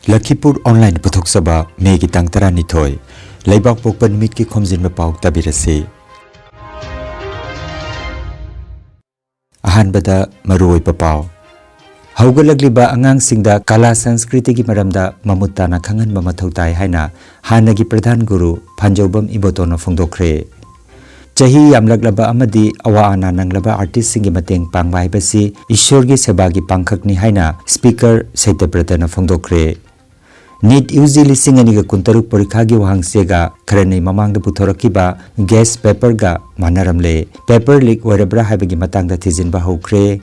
Lakhipur Online Puthok Megi Tangtara Nithoi Laibak Pokpan Mit Ki Khomjinba Pao Tabirasi Ahanbada Maroi Papao Haugalagliba Angang Singda Kala Sanskriti Ki Maramda Mamutana Khangan Mamatautai Haina Hanagi Pradhan Guru Panjobam Ibotono Fongdokre Chahi Yamlaglaba Amadi Awaana Nanglaba Artist Singi Mateng Pangbai Basi Ishorgi Sebagi Pangkhakni Haina Speaker Saitapratana Fongdokre Need usually sing any Kuntaruk Porikagi Wahangsega, Karani Mamang the Putorakiba, Gas Pepper Ga, Manaramle, Pepper Leak wherever Habagi Matang that is in Bahokre.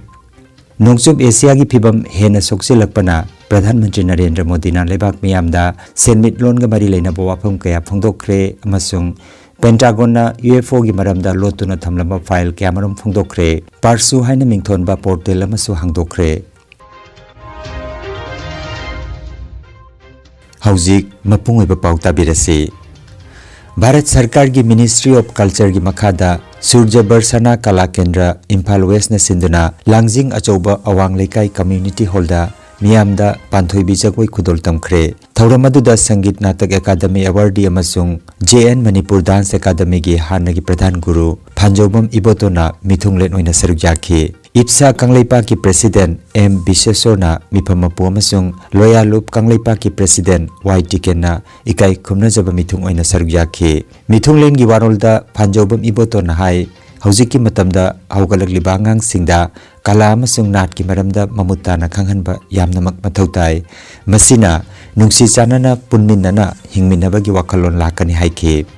Nongsub Asiagi Pibam Hena Soxilakpana, Pradhan Mantri Narendra Modi na Lebak Miamda, Senmit Longa Marilena Boapum Kaya Fongdokre, Amasung, Pentagon na UFO gi maramda lotuna thamlamba file camera Fongdokre, Parsu Haina Mingthon ba portal amasu hangdokre. Hauzik mapungoi ba pau tabirasi Bharat Sarkar gi Ministry of Culture gi makhada Surja Barsana Kala Kendra Imphal West na sinduna Langjing Achauba Awang Lekai Community Holda Miyamda Panthoi Bijagoi Khudol Tamkhre Thauramadu Sangit Natak Academy Awardee amasung JN Manipur Dance Academy gi Hanagi Pradhan Guru Panjobam Ibotona Mithunglen oina sarukjaki Ipsa Kangleipa ki President M. Bishesona Mipamapu amasung Loya Loop Kangleipa ki President Y. Tikena Ikai Khumnajaba Mithung oina sarukjaki Mithunglen gi warolda Panjobam Ibotona hai Hauziki matamda Haugalagliba Angang Singda Kala amasung Nat ki maramda Mamutana Khanghanba Yamnamak Mathautai Masina Nungsi Chanana Punminana Hingminaba gi Wakalon Lakani haiki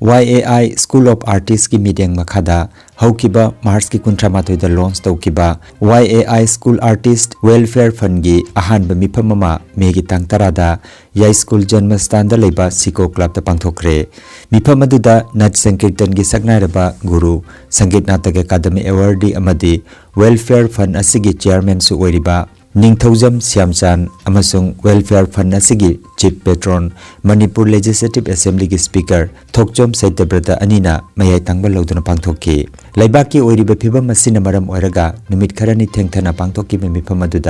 YAI School of Artists ki meeting makhada haukiba Mars ki kuntramathoi da launch taukiba YAI School Artist Welfare Fund gi ahanba miphamama megi tangtarada Yai School Janmastan da leiba Siko Club da pangthokre miphamadu da Nat Sankirtan gi saknairaba Guru Sangit Natak Academy Awardee amadi Welfare Fund asigi chairman su oiriba Ningthaujam Siamchan amasung Welfare Fund asigi Chief Patron Manipur Legislative Assembly gi Speaker Thokchom Saitabrata Anina Mayai Tangba Lauduna Pangthoki Laibaki Oiriba Phibam Masina Maram Oiraga Numit Kharani Thengthana Pangthoki Miphamadu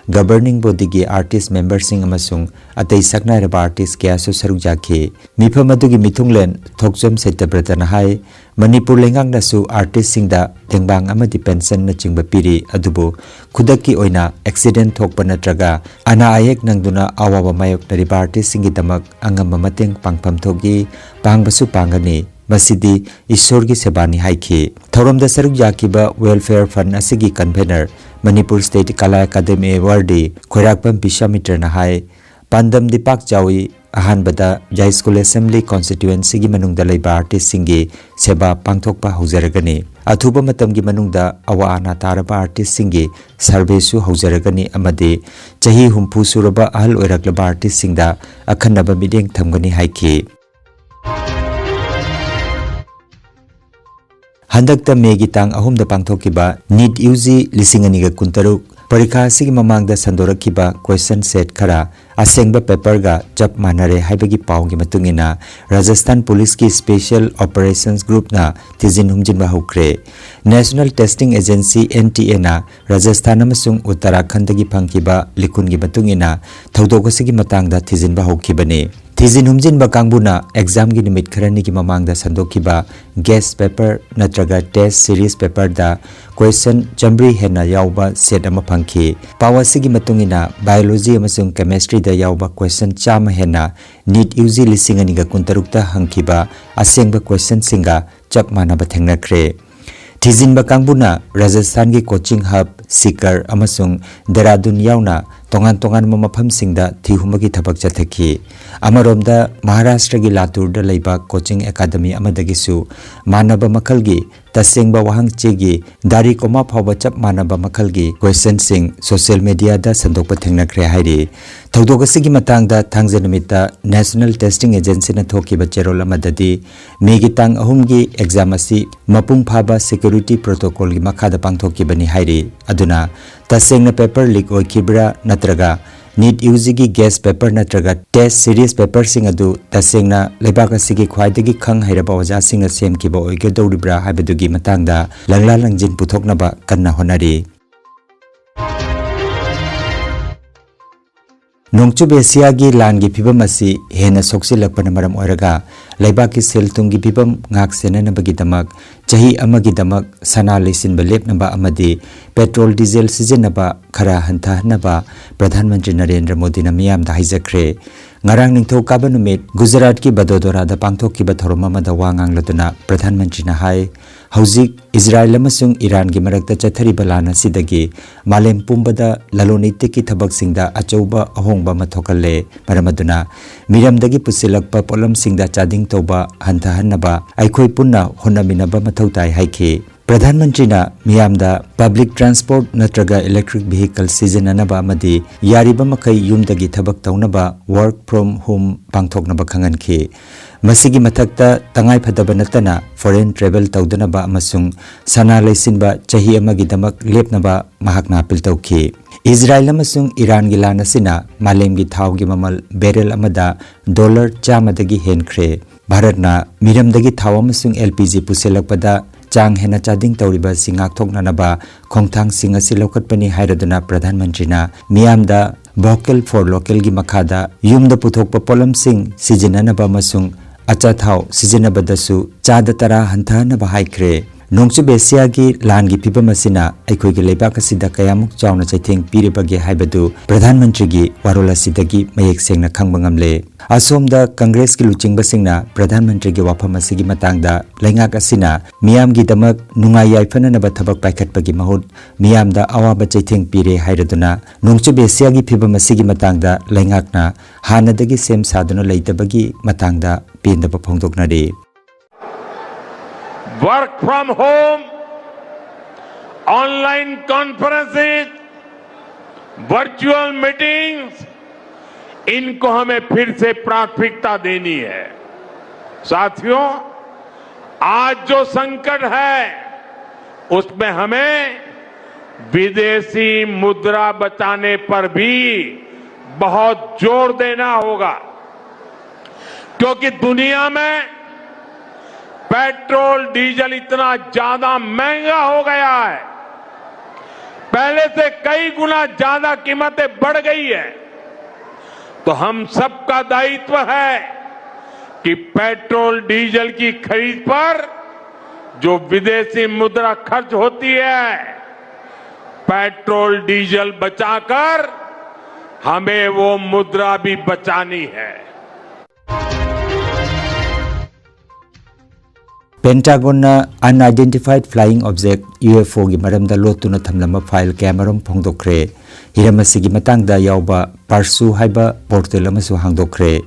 Governing Body gi Artist Members sing amasung Atei Saknairaba Artist kya su sarukjaki Miphamadu gi Mithunglen Thokchom Saitabrata na hai Manipur lengang nasu artist singda tengbang amadi pension na chingba piri adubu khudaki oina accident thokpa natraga ana ayek nangduna awawa mayok nariba artist singi damak angamba mateng pangpham thogi pangbasu pangani masidi ishorgi sebani haiki thoromda saruk yakiba welfare fund asigi convener Manipur State Kala Academy Awardee Khoirakpam Bishamitra na hai Pandam Dipak Jawi Ahanbada Yai School Assembly Constituency gi manungda leiba artist singi seba pangthokpa haujaragani athuba matam gi manungda awaana taraba artist singi survey su haujaragani amade chahi humpu suraba ahal oiraklaba artist singda akhanaba mideng thamgani haiki handakta megi tang ahumda pangthokiba NEET UG lisingani ga kuntaruk Parikha sigi mamangda sandorakiba question set khara asengba paper ga chap manare haibagi paungi matungina Rajasthan Police ki Special Operations Group na tizin humjinba hukre National Testing Agency NTA na Rajasthan amasung Uttarakhand gi phangkiba likun gi matungina thodok sigi matangda tizinba hukibani Tizin humjinba kangbuna exam gi nimit kharani gi mamangda sandokiba guest paper natraga test series paper da question chambri hena yauba set ama phangki pawasigi matungina biology amasung chemistry da yauba question chama hena NEET UG lisingani ga kuntarukta hangkiba asengba question singa chap manaba thengnakre Tizin bakangbu na Rajasthan ki coaching hub Sikar amasung Dehradun yauna tongan mafamsingda thihumagi thabak chathaki amaromda Maharashtra gi Latur da leiba coaching academy amadagisu manaba makalgi tasengba wahang chegi dari koma phawba chap manaba makalgi question sing social media da sandokpa thengnakre hairi thawdogasigi matangda thangja numita National Testing Agency na thokiba cherol amadadi megi tang ahumgi exam asi mapung phaba security protocol gi makhada pangthokibani hairi aduna tasengna paper leak oikibra natraga NEET UG gi guest paper natraga test series paper sing adu tasengna lebak asigi khwaidagi khang hairaba oja sing na sem kiba oige dawribra habedugi matangda langla langjin puthoknaba kanna honari Nongchub Asia gi lan gi phibam asi hena soksilakpana maram oiraga leiba ki seltung gi phibam ngak senana bagi damak chahi amagi damak sana lesin belep naba amadi petrol diesel sijenaba khara hantha naba Pradhan Mantri Narendra Modi na miyam da haijakre ngarang ningthau kaba numit Gujarat ki Badodora da pangthok ki bathoroma ma da wangang latuna Pradhan Mantri na hai hauzik Israel amasung Iran gi marakta chathari balana sidagi malem pumbada lalonite ki thabak singda achauba ahongba mathokalle maramaduna miramdagi pusilakpa polam singda chading toba hantha hannaba aikhoi punna honaminaba mathautai haike Pradhan Mantri na miyamda public transport natraga electric vehicle sijenanaba amadi yariba makai yumdagi thabak taunaba work from home pangthoknaba khanganki masigi mathakta tangai phadaba natana foreign travel taudanaba amasung sana leisinba chahi amagi damak lepnaba mahakna apil tauki Israel amasung Iran gi lanasina malem gi thau gi mamal barrel amada dollar $100 henkre Bharatna miramdagi thau amasung LPG puselakpada chang hena chading tawriba singak thoknanaba khongthang singa silokatpani hairaduna Pradhan Mantri na miyamda vocal for local gi makhada yumda puthokpa polam sing sijenanaba masung acha thau sijenabadasu chada tara hanthanaba haikre Nongchub Asia gi lan gi phibam asina aikhoi gi leibak asida kayamuk chawna chaitheng piribagi haibadu Pradhan Mantri gi warola sidagi mayek sengna khangba ngamle asomda Congress gi luchingba singna Pradhan Mantri gi wafam asigi matangda leingak asina miyam gi damak nungai yaifana na bathabak paikhatpagi mahut miyamda awaba chaitheng pire hairaduna Nongchub Asia gi phibam asigi matangda leingakna hanadagi sem saduna leitabagi matangda pendaba phongdoknari Work from home, online conferences, virtual meetings, इनको हमें फिर से प्राथमिकता देनी है। साथियों, आज जो संकट है, उसमें हमें विदेशी मुद्रा बचाने पर भी बहुत जोर देना होगा, क्योंकि दुनिया में पेट्रोल डीजल इतना ज्यादा महंगा हो गया है, पहले से कई गुना ज्यादा कीमतें बढ़ गई है। तो हम सबका दायित्व है कि पेट्रोल डीजल की खरीद पर जो विदेशी मुद्रा खर्च होती है, पेट्रोल डीजल बचाकर हमें वो मुद्रा भी बचानी है। Pentagon na unidentified flying object UFO gi maramda lotuna thamlama file camera phongdokre hiramasigi matangda yawba parsu haiba portal amasu hangdokre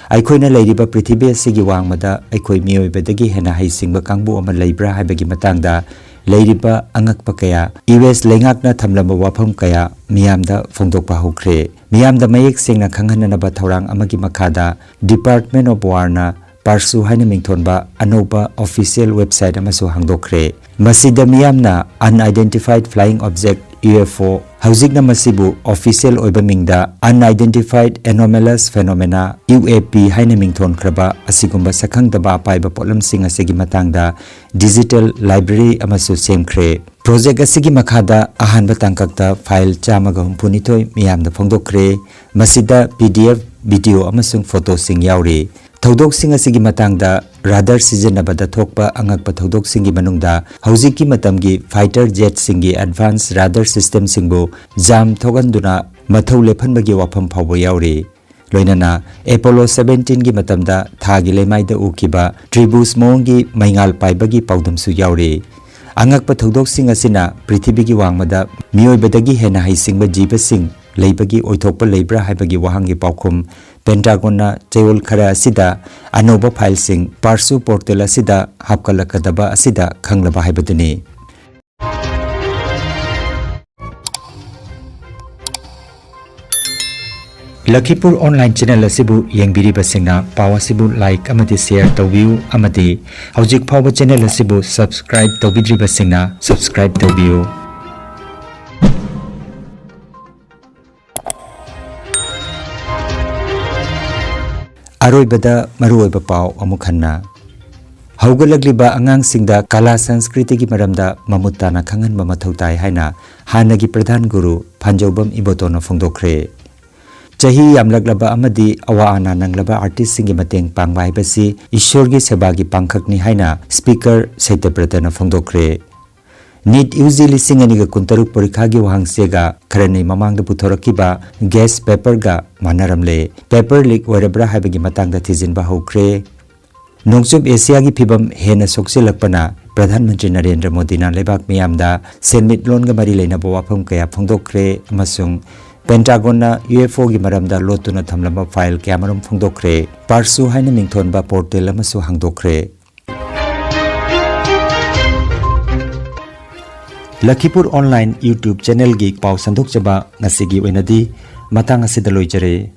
aikhoina leiriba prithibhi asigi wangmada aikoi miyoibadagi hena haisingba kangbu ama leibra haibagi matangda leiriba angakpa kaya US lengakna thamlama wafam kaya miyamda phongdokpa hokre miyamda mayek sengna khanghananaba thorang amagi makhada Department of War na Parsu haina mingthonba anoba official website amasu hangdokre masida miyamna unidentified flying object UFO haujikna masibu official oiba mingda unidentified anomalous phenomena UAP haina mingthon khraba asigumba sakhangdaba paiba polam sing asigi matangda digital library amasu semkhre project asigi makhada ahanba tangkakta file chamaga humpunithoi miyamda phongdokre masida PDF video amasung photo sing yauri Thaudok sing asigi matangda radar sijenabada thokpa angakpa thaudok singi manungda haujiki matamgi fighter jet singi advanced radar system singbu jam thoganduna mathau lephanbagi wafam phawbo yauri loinana Apollo 17 gi matamda thagi lemaida ukiba tribus mongi maingal paibagi paudamsu yauri angakpa thaudok sing asina prithibigi wangmada miyoibadagi hena haisingba jiba sing leibagi oithokpa leibra haibagi wahangi paukhum Pentagon na chayol khara asida anoba file sing parsu portal asida hapkalakadaba asida khanglaba haibaduni Lakhipur Online Channel asibu yengbiriba singna paw asibu like amati share tawbiu amati hojik phawba channel asibu subscribe tawbidriba singna subscribe tawbiu Aroibada maruoiba paw amukhanna Haugalagliba angang singda kala sanskriti gi maramda mamutana khangan mamathau tai haina hanagi pradhan guru Phanjobam Ibotona phongdokre Chahi yamlaglaba amadi awa ana nanglaba artist singi mateng pangba haibasi Ishorgi sebagi pangkhakni haina speaker Saitapratana phongdokre Need usually singani ga kuntaruk parikha gi wahangsega kharani mamangda puthorakiba guest paper ga manaramle paper leak oirabra haibagi matangda thijinba hokre Nongchub Asia gi phibam hena soksilakpana Pradhan Mantri Narendra Modi na lebak miyamda senmit lon ga mari leina bawafam kaya phongdokre amasung Pentagon na UFO gi maramda lotuna thamlamba file kyamaram phongdokre parsu haina mingthonba portal amasu hangdokre Lakhipur Online YouTube channel gi paw sandok chaba ngasigi oinadi matang asida loijare